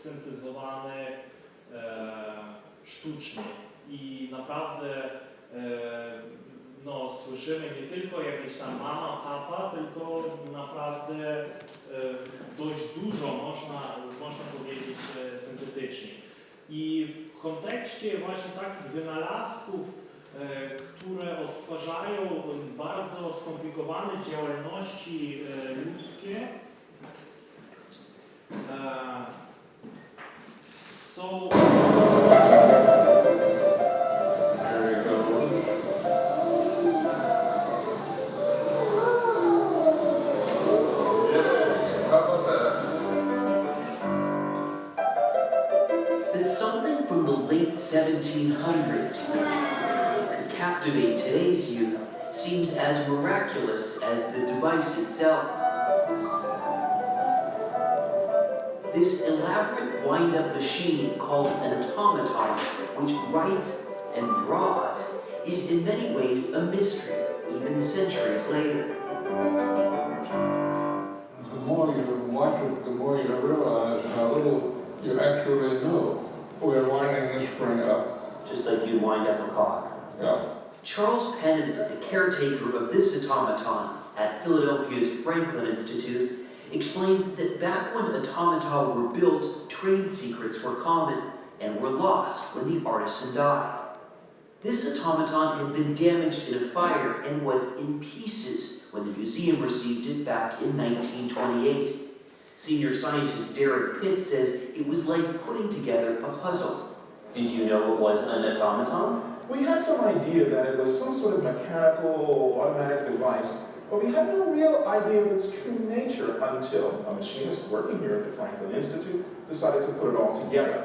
syntezowany sztucznie i naprawdę no, słyszymy nie tylko jakieś tam mama, papa, tylko naprawdę dość dużo można powiedzieć syntetycznie. I w kontekście właśnie takich wynalazków, które odtwarzają bardzo skomplikowane działalności ludzkie, są from the late 1700s could captivate today's youth seems as miraculous as the device itself. This elaborate wind-up machine called an automaton, which writes and draws, is in many ways a mystery, even centuries later. The more you watch it, the more you realize how little you actually know. We're winding this spring up. Just like you wind up a clock. Yeah. Charles Pennon, the caretaker of this automaton at Philadelphia's Franklin Institute, explains that back when automata were built, trade secrets were common and were lost when the artisan died. This automaton had been damaged in a fire and was in pieces when the museum received it back in 1928. Senior scientist Derek Pitts says it was like putting together a puzzle. Did you know it was an automaton? We had some idea that it was some sort of mechanical automatic device, but we had no real idea of its true nature until a machinist working here at the Franklin Institute decided to put it all together.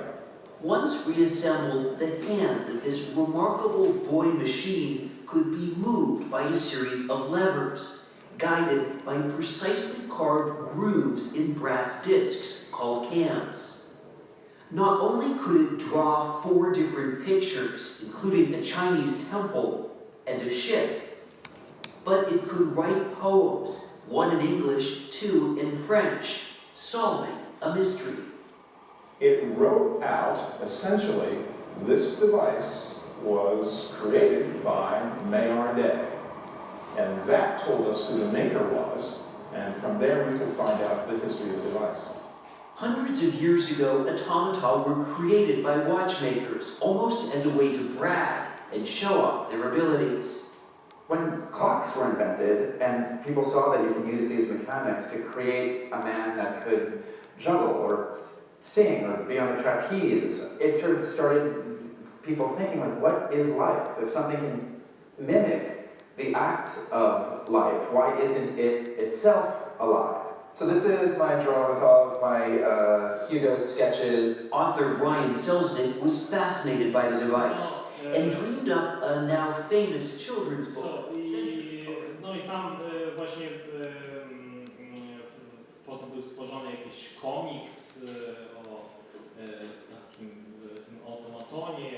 Once reassembled, the hands of this remarkable boy machine could be moved by a series of levers, guided by precisely carved grooves in brass discs called cams. Not only could it draw 4 different pictures, including a Chinese temple and a ship, but it could write poems, 1 in English, 2 in French, solving a mystery. It wrote out, essentially, this device was created by Maillard. And that told us who the maker was, and from there we could find out the history of the device. Hundreds of years ago, automata were created by watchmakers, almost as a way to brag and show off their abilities. When clocks were invented, and people saw that you can use these mechanics to create a man that could juggle or sing or be on a trapeze, it sort of started people thinking, like, what is life? If something can mimic the act of life, why isn't it itself alive? So this is my drawer with all of my Hugo sketches. Author Brian Selznick was fascinated by the device and dreamed up a now famous children's book. No i tam właśnie potem był stworzony jakiś komiks o takim tym automatonie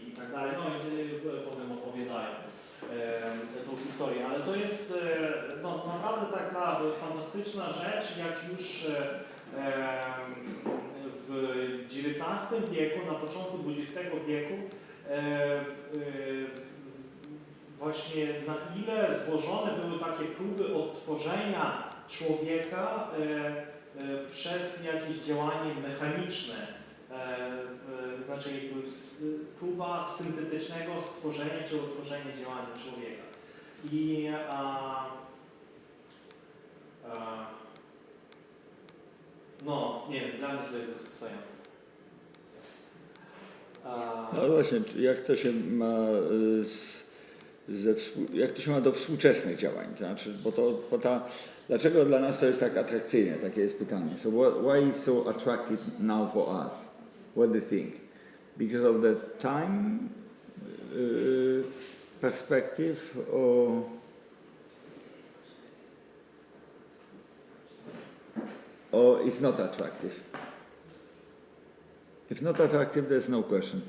i tak dalej. No i potem opowiadają tą historię, ale to jest no, naprawdę taka fantastyczna rzecz, jak już w XIX wieku, na początku XX wieku właśnie na ile złożone były takie próby odtworzenia człowieka przez jakieś działanie mechaniczne. Znaczy jakby próba syntetycznego stworzenia czy odtworzenia działania człowieka. I no, nie wiem, dla mnie to jest zachwycające. No właśnie, jak to się ma jak to się ma do współczesnych działań? Znaczy, dlaczego dla nas to jest tak atrakcyjne? Takie jest pytanie. So why is so attractive now for us? What do you think? Because of the time perspective, or it's not attractive? If not attractive, there's no question.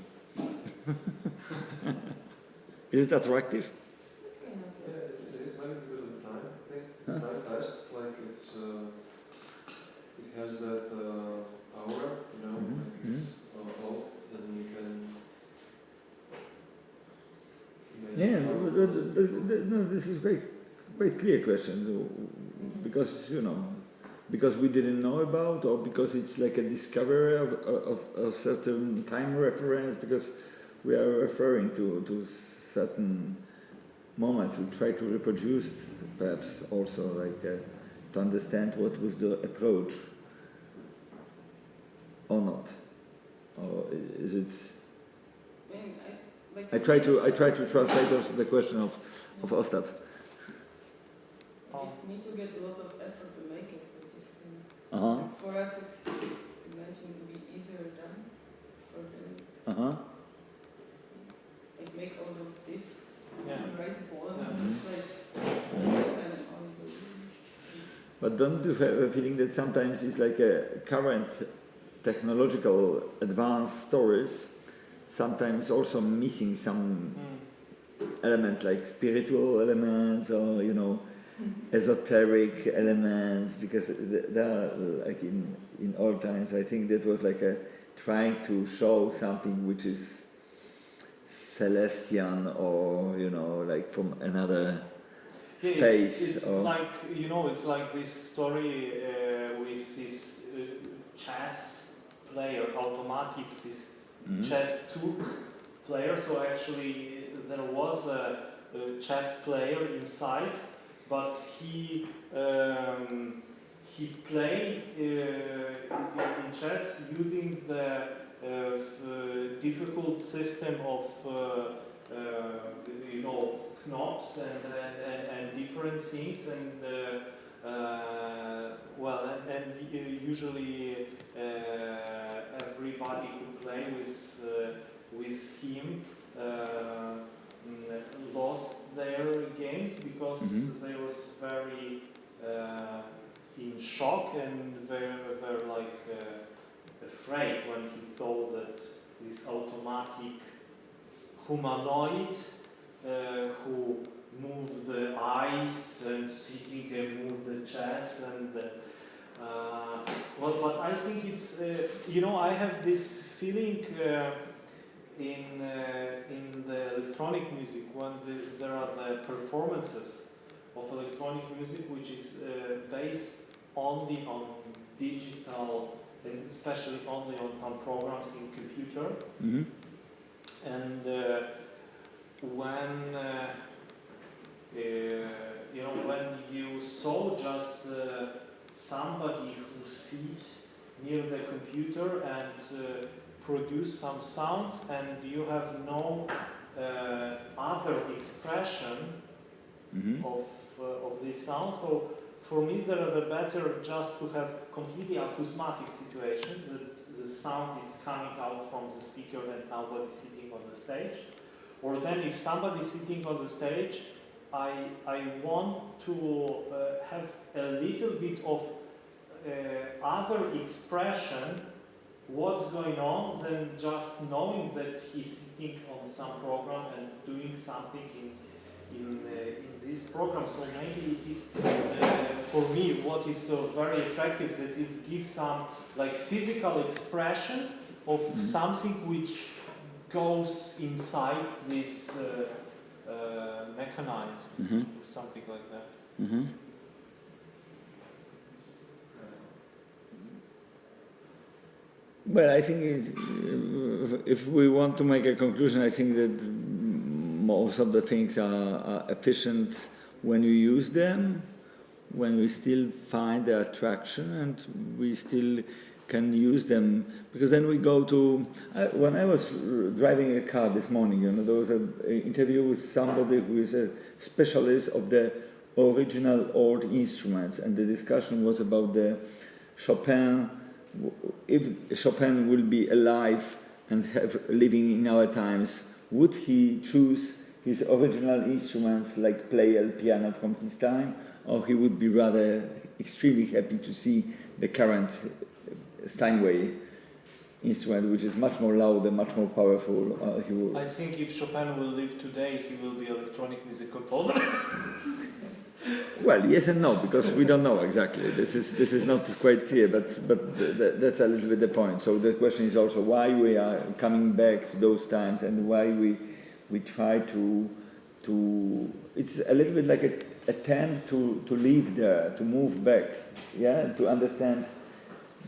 Is it attractive? Yeah, it is, maybe because of the time. I think time passed, like it has that aura, you know. Yeah, no, this is quite clear question, because because we didn't know about, or because it's like a discovery of certain time reference, because we are referring to certain moments. We try to reproduce, perhaps also like to understand what was the approach, or not, or is it? I try to translate also the question of Ostap. You need to get a lot of effort to make it, which is Uh-huh. for us it's imagined to be easier than for the Uh-huh. like make all those discs Yeah. and write it all Yeah. and it's like and on the But don't you have a feeling that sometimes it's like a current technological advanced stories, sometimes also missing some elements like spiritual elements, or esoteric elements, because there are like in old times I think that was like a trying to show something which is celestial, or like from another space. It's or like it's like this story with this chess player, automatic, this chess took player. So actually there was a chess player inside, but he played in chess using the difficult system of knobs and different things, and usually everybody who play with him lost their games, because they was very in shock, and were like afraid when he thought that this automatic humanoid who move the eyes and sitting and move the chest, and but I think it's I have this feeling in the electronic music, when there are the performances of electronic music, which is based only on digital, and especially only on programs in computer. And when when you saw just somebody who sits near the computer and produce some sounds, and you have no other expression of this sound. So for me, there are the better just to have completely acousmatic situation. The sound is coming out from the speaker and nobody sitting on the stage. Or then if somebody is sitting on the stage, I want to have a little bit of other expression what's going on than just knowing that he's sitting on some program and doing something in this program. So maybe it is for me what is so very attractive, that it gives some like physical expression of something which goes inside this mechanism, something like that. Well, I think if we want to make a conclusion, I think that most of the things are efficient when you use them, when we still find the attraction and we still can use them, because then we go to, when I was driving a car this morning, there was an interview with somebody who is a specialist of the original old instruments, and the discussion was about the Chopin. If Chopin will be alive and living in our times, would he choose his original instruments, like play a piano from his time, or he would be rather extremely happy to see the current Steinway instrument, which is much more loud and much more powerful? I think if Chopin will live today, he will be electronic music composer. Well, yes and no, because we don't know exactly. This is not quite clear, but that's a little bit the point. So the question is also why we are coming back to those times, and why we try to it's a little bit like an attempt to live there, to move back, yeah, to understand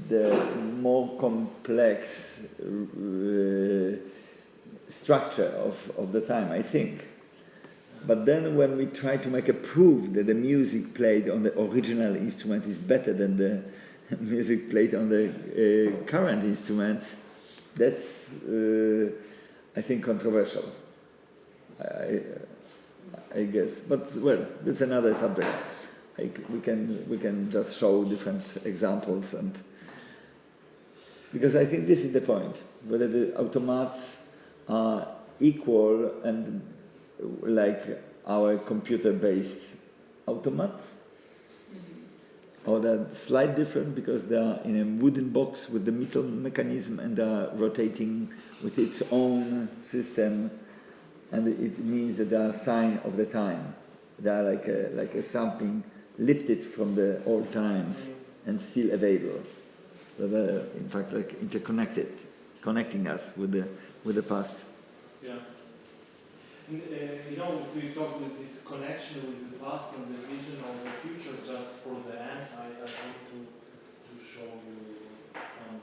the more complex structure of the time, I think. But then when we try to make a proof that the music played on the original instruments is better than the music played on the current instruments, that's, I think, controversial, I guess. But, well, that's another subject. We can just show different examples, and because I think this is the point, whether the automats are equal and like our computer-based automats, or they're slightly different because they are in a wooden box with the metal mechanism and they are rotating with its own system, and it means that they are a sign of the time. They are like a something lifted from the old times and still available. So they're in fact like interconnected, connecting us with the past. Yeah. You know, if we talk with this connection with the past and the vision of the future, just for the end, I want to show you some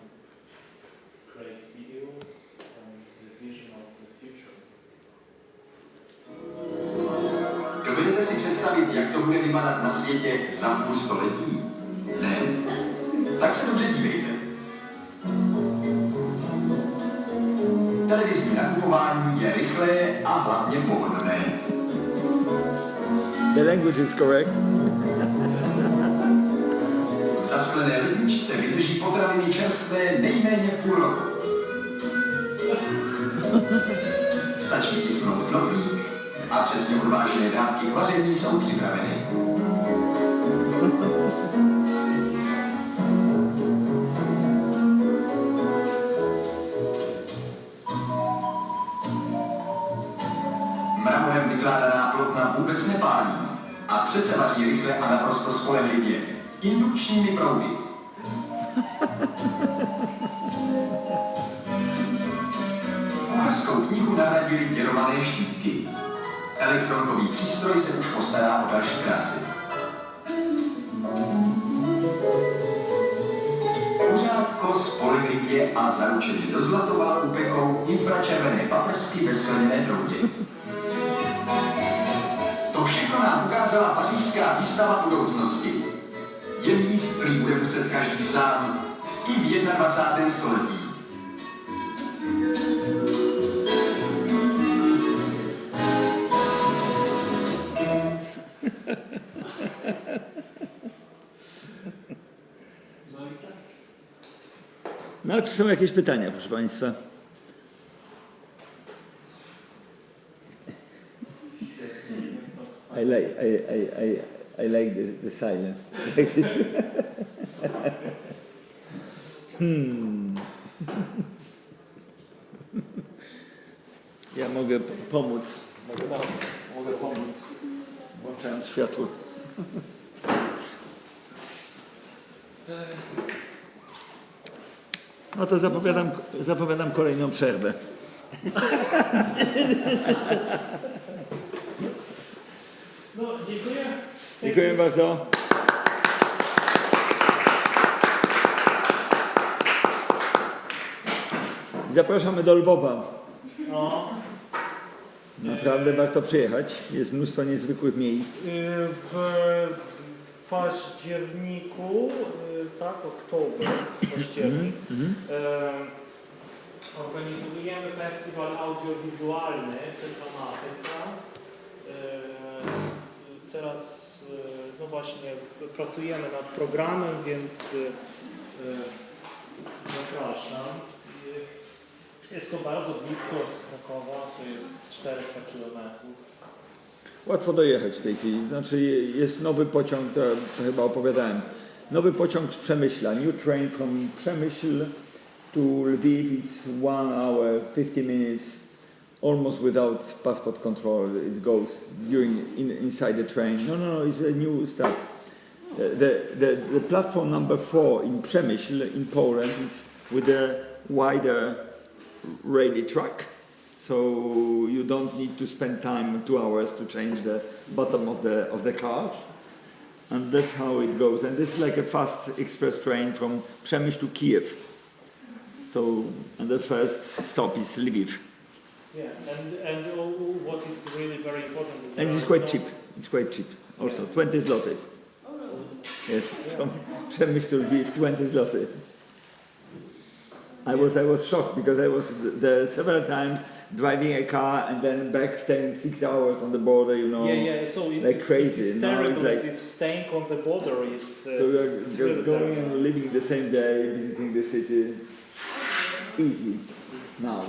great video on the vision of the future. Dovedete si představit, jak to bude vypadat na světě za půl století? Ne? Tak se dobře dívejte. Televizní nakupování je rychlé a hlavně pohodlné. The language is correct. Za sklené ledničce vydrží potraviny čerstvé nejméně půl roku. Stačí stisknout knoflík a přesně odvážené dávky k vaření jsou připraveny. Mramorem vykládaná plotna vůbec nepálí a přece vaří rychle a naprosto spolehlivě. Indukčními proudy. Kuchařskou knihu nahradily děrované štítky. Elektronkový přístroj se už postará o další práci. Pořádko, spolehlivě a zaručeně do zlatova upekou infračervené paprsky ve skleněné troubě. To všechno nám ukázala pařížská výstava budoucnosti. Jen jíst prý bude muset každý sám, i v 21. století. No, czy są jakieś pytania, proszę Państwa? I like the silence. Like this. Ja mogę pomóc. Mogę pomóc, włączając światło. No to zapowiadam kolejną przerwę. No, dziękuję. Dziękuję bardzo. Zapraszamy do Lwowa. No. Naprawdę warto przyjechać. Jest mnóstwo niezwykłych miejsc. W październiku, tak, oktober, październik, organizujemy festiwal audiowizualny Tematyka. Teraz, no właśnie, pracujemy nad programem, więc zapraszam. Jest to bardzo blisko z Krakowa, to jest 400 km. Łatwo dojechać w tej chwili. Znaczy jest nowy pociąg, to chyba opowiadałem. Nowy pociąg z Przemyśla. New train from Przemyśl to Lviv. It's 1 hour, 50 minutes, almost without passport control. It goes inside the train. No, it's a new stuff. The platform number 4 in Przemyśl in Poland is with a wider railway track. so you don't need to spend time 2 hours to change the bottom of the cars. And that's how it goes. And this is like a fast express train from Przemyśl to Kiev. So, and the first stop is Lviv. Yeah, and what is really very important is And it's quite cheap. It's quite cheap. Also, 20 zlotys. Yes, from Przemyśl to Lviv, 20 zloty. I was shocked because I was there several times driving a car and then back, staying 6 hours on the border, you know, so it's, like crazy. It's Now terrible. it's like, It's staying on the border. It's so you're it's just really going terrible. and living the same day, visiting the city. Easy now.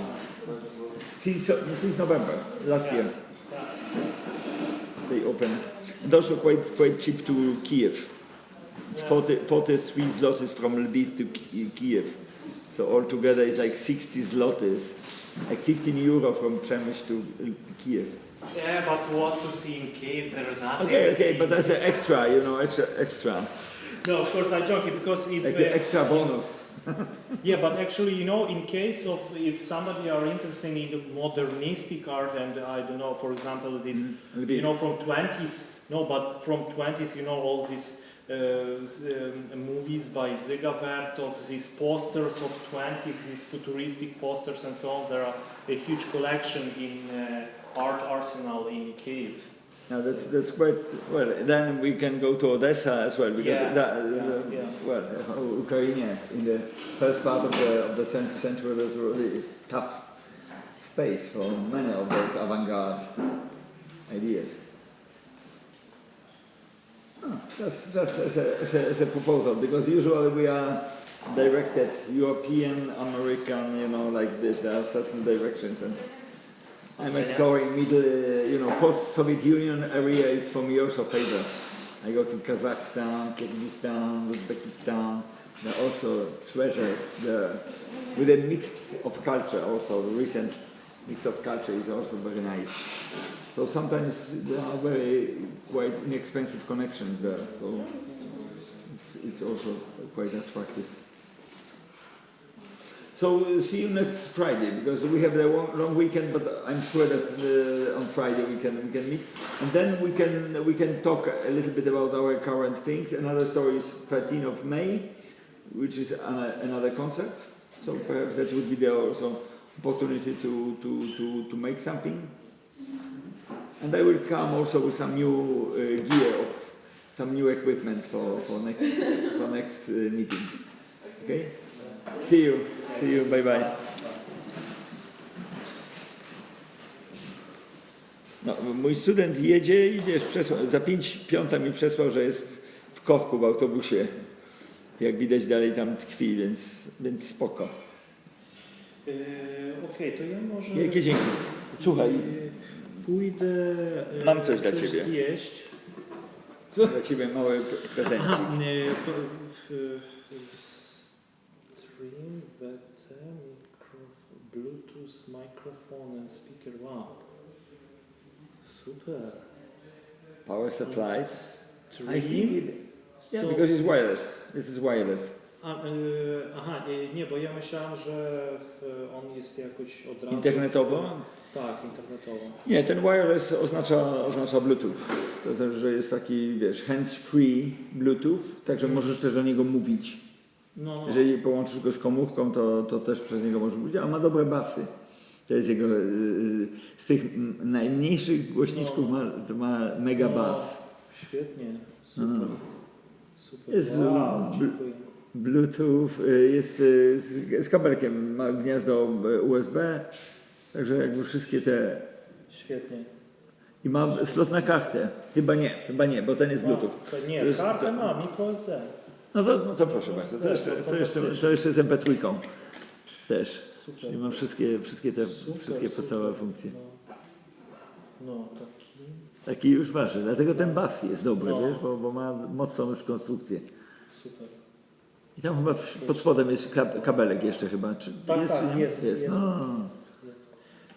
Since November last year they opened, and also quite cheap to Kiev. It's 43 zlotys from Lviv to Kiev. So altogether it's like 60 zlotys, like 15 euro from Przemyśl to Kiev. Yeah, but what to see in Kiev, there is nothing. Okay, but that's an extra, you know, extra. No, of course I'm joking because it's Like the extra bonus. yeah, but actually, you know, in case of if somebody are interested in the modernistic art and I don't know, for example, this, you know, from 20s, no, but from 20s, you know, all these movies by Zegavert of these posters of 20s, these futuristic posters and so on. There are a huge collection in art arsenal in Kiev. Now that's quite well. Then we can go to Odessa as well because well, Ukraine in the first part of the 20th century was a really tough space for many of those avant-garde ideas. That's as a proposal because usually we are directed European, American, you know, like this. There are certain directions and. I'm exploring post-Soviet Union area is for me also favorite. I go to Kazakhstan, Kyrgyzstan, Uzbekistan. There are also treasures there with a mix of culture also. The recent mix of culture is also very nice. So sometimes there are very quite inexpensive connections there. So it's also quite attractive. So see you next Friday because we have the long weekend, but I'm sure that on Friday we can meet, and then we can talk a little bit about our current things. Another story is 13th of May, which is another concert. So perhaps that would be the also opportunity to make something. And I will come also with some new gear, some new equipment for next meeting. Okay. See you, bye bye. No, mój student jedzie i wiesz, za 5:05 mi przesłał, że jest w Korku w autobusie. Jak widać dalej tam tkwi, więc spoko. Okej, to ja może... Wielkie dzięki. Słuchaj. Pójdę... Mam coś dla ciebie. Zjeść. Co? Dla ciebie mały prezencik. Stream, better, Bluetooth, microphone and speaker. Wow. Super. Power supply. Stream. I think yeah, because it's wireless. This is wireless. Nie, bo ja myślałem, że on jest jakoś od razu... Internetowo? Tak, internetowo. Nie, ten wireless oznacza Bluetooth. To znaczy, że jest taki, wiesz, hands-free Bluetooth, także możesz też do niego mówić. No. Jeżeli połączysz go z komórką, to też przez niego możesz mówić, a on ma dobre basy. To jest jego, z tych najmniejszych głośniczków ma mega bas. Świetnie, super. Super. Jest dziękuję. Bluetooth, jest z kabelkiem, ma gniazdo USB, także jakby wszystkie te... Świetnie. I ma slot na kartę. Chyba nie, bo ten jest Bluetooth. Nie, kartę ma, microSD. No to proszę bardzo, to jeszcze z MP3 też. Super. Czyli mam wszystkie podstawowe funkcje. No, Taki już waży, dlatego ten bas jest dobry, wiesz, bo ma mocną już konstrukcję. Super. I tam chyba pod spodem jest kabelek jeszcze chyba, czy jest? Tak, czy nie? jest. No.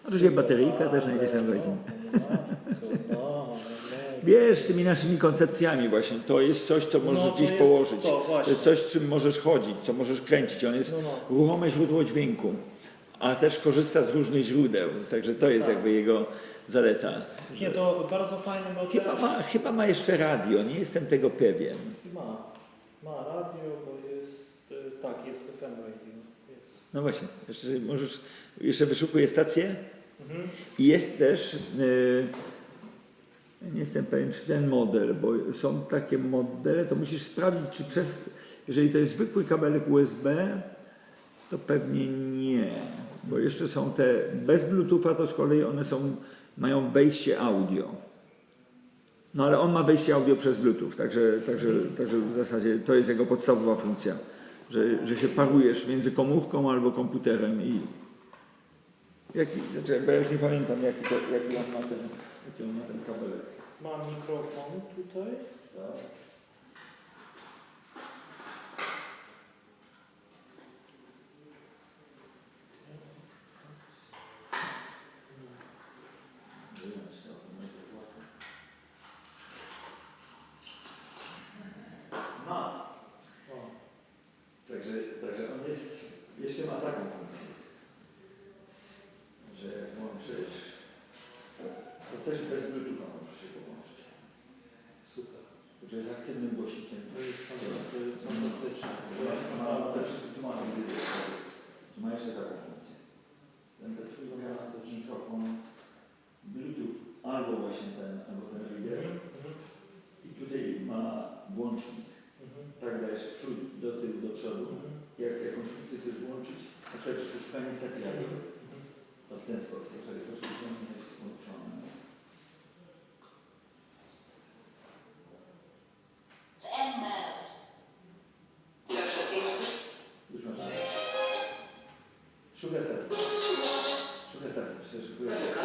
Oczywiście bateryjka też na 10 godzin. Wiesz, tymi naszymi koncepcjami właśnie, to jest coś, co możesz gdzieś położyć. To jest coś, z czym możesz chodzić, co możesz kręcić. On jest ruchome źródło dźwięku. a też korzysta z różnych źródeł, także to jest jakby jego zaleta. Nie, to bardzo fajne, bo Chyba ma jeszcze radio, nie jestem tego pewien. Ma radio, bo jest, tak, jest FM radio. Jest. No właśnie, jeszcze wyszukuję stację i jest też, nie jestem pewien, czy ten model, bo są takie modele, to musisz sprawdzić, czy jeżeli to jest zwykły kabelek USB, to pewnie nie, bo jeszcze są te bez Bluetootha, to z kolei one mają wejście audio. No ale on ma wejście audio przez Bluetooth, także w zasadzie to jest jego podstawowa funkcja, że się parujesz między komórką albo komputerem i bo ja już nie pamiętam jaki on ma ten kabelek. Ma mikrofon tutaj. Tak. Także on jeszcze ma taką funkcję, że jak łączysz, to też bez Bluetootha możesz się połączyć. Super. Że jest aktywnym głosikiem. To jest fantastyczne. Ma te wszystkie tłumaczenia, że ma jeszcze taką funkcję. Ten mikrofon Bluetooth albo właśnie albo ten reader. I tutaj ma włącznik. Tak dajesz przód do tyłu, do przodu. Jak jakąś funkcję chcesz włączyć, na przykład szukanie stacji radiowej. To w ten sposób, że jest oczywiście jest włączone. Już masz. Szukaj stacji. Szukaj stacji. Przecież szukaj stacji.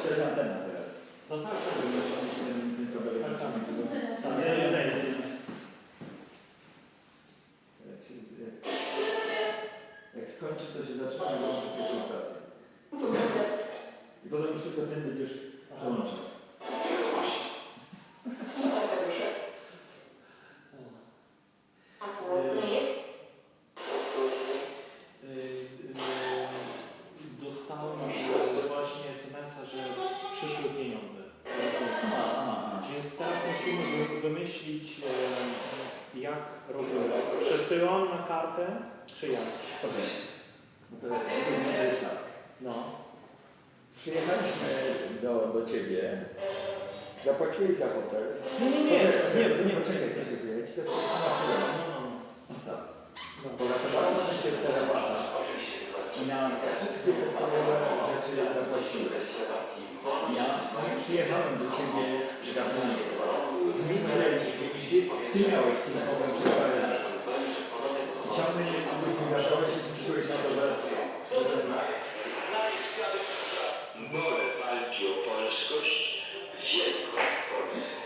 To jest antena teraz. No tak, Jak skończy, to się zaczyna łączyć pierwszą stację. I potem już tylko ten będziesz przełączał. Dostałem właśnie SMS-a, że przyszły pieniądze. Więc teraz musimy wymyślić, jak robimy. Przesyłam na kartę, czy jak? To jest tak. No. Przyjechaliśmy do ciebie, zapłaciłeś za hotel. Nie, poczekaj, ja ci to Poratowałem się w Terebata i na wszystkie podstawowe rzeczy zapłaciłem. Ja przyjechałem do ciebie za mną. Ty miałeś z tym problem przeprowadzać. Chciałbym, abyś mi zabrałeś i przyszłeś na to, że Mole walki o polskość, wielkość Polski.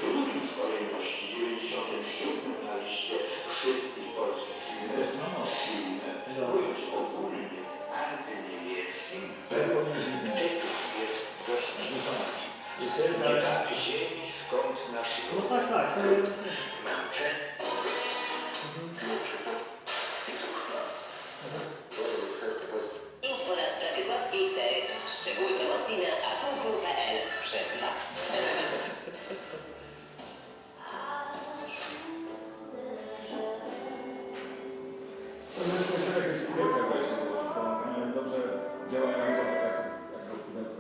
Wrócił z kolejności 97 na liście wszystkich polskich filmów silne, mówiąc ogólnie antyniemieckim, tekst jest dość dziwny. Nie tak ziemi, skąd nasz No tak. Mamcze. Idź po nas Bratysławskiej 4. Szczegóły promocji na atunku.pl przez 2. to jest jeszcze jakieś pudełka właśnie, bo one dobrze działają jako pudełko.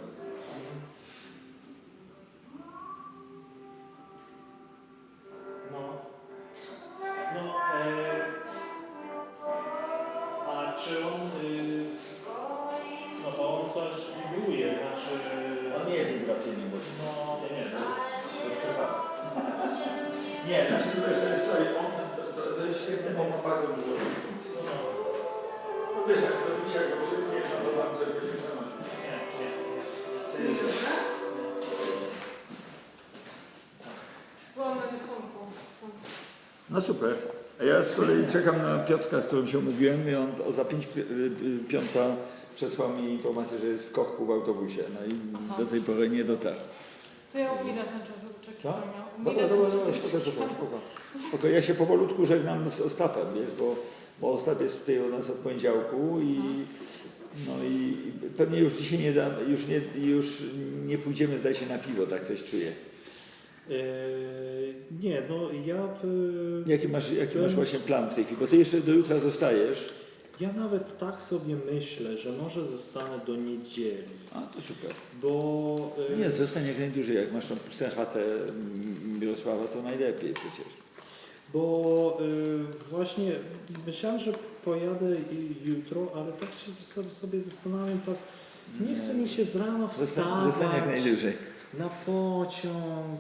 A czy on, no bo on też wibruje, znaczy... On nie jest wibracyjny, bo Nie, to jest przesada. Nie, znaczy to jest, to jest świetne, bo ma bardzo dużo funkcji. No wiesz, jak to rzuci, jak go szybniesz, no to tam coś będzie przenosił. Nie. Byłam na rysunku, stąd. No super. A ja z kolei czekam na Piotrka, z którym się umówiłem i on za 5:05 przesłał mi informację, że jest w Kochku w autobusie, no i do tej pory nie dotarł. To ja uminę ten czas oczekiwania. Dobra, spoko. Ja się powolutku żegnam z Ostapem, wiesz, bo Ostap jest tutaj u nas od poniedziałku i pewnie już dzisiaj nie dam, już nie pójdziemy, zdaje się, na piwo, tak coś czuję. Nie, no ja... Jaki masz właśnie plan w tej chwili? Bo ty jeszcze do jutra zostajesz. Ja nawet tak sobie myślę, że może zostanę do niedzieli. A, to super. Bo... Nie, zostań jak najdłużej. Jak masz tą pustą chatę Mirosława, to najlepiej przecież. Bo właśnie myślałem, że pojadę jutro, ale tak się sobie zastanawiam, tak nie chce mi się z rana wstawać Zostań jak najdłużej. na pociąg.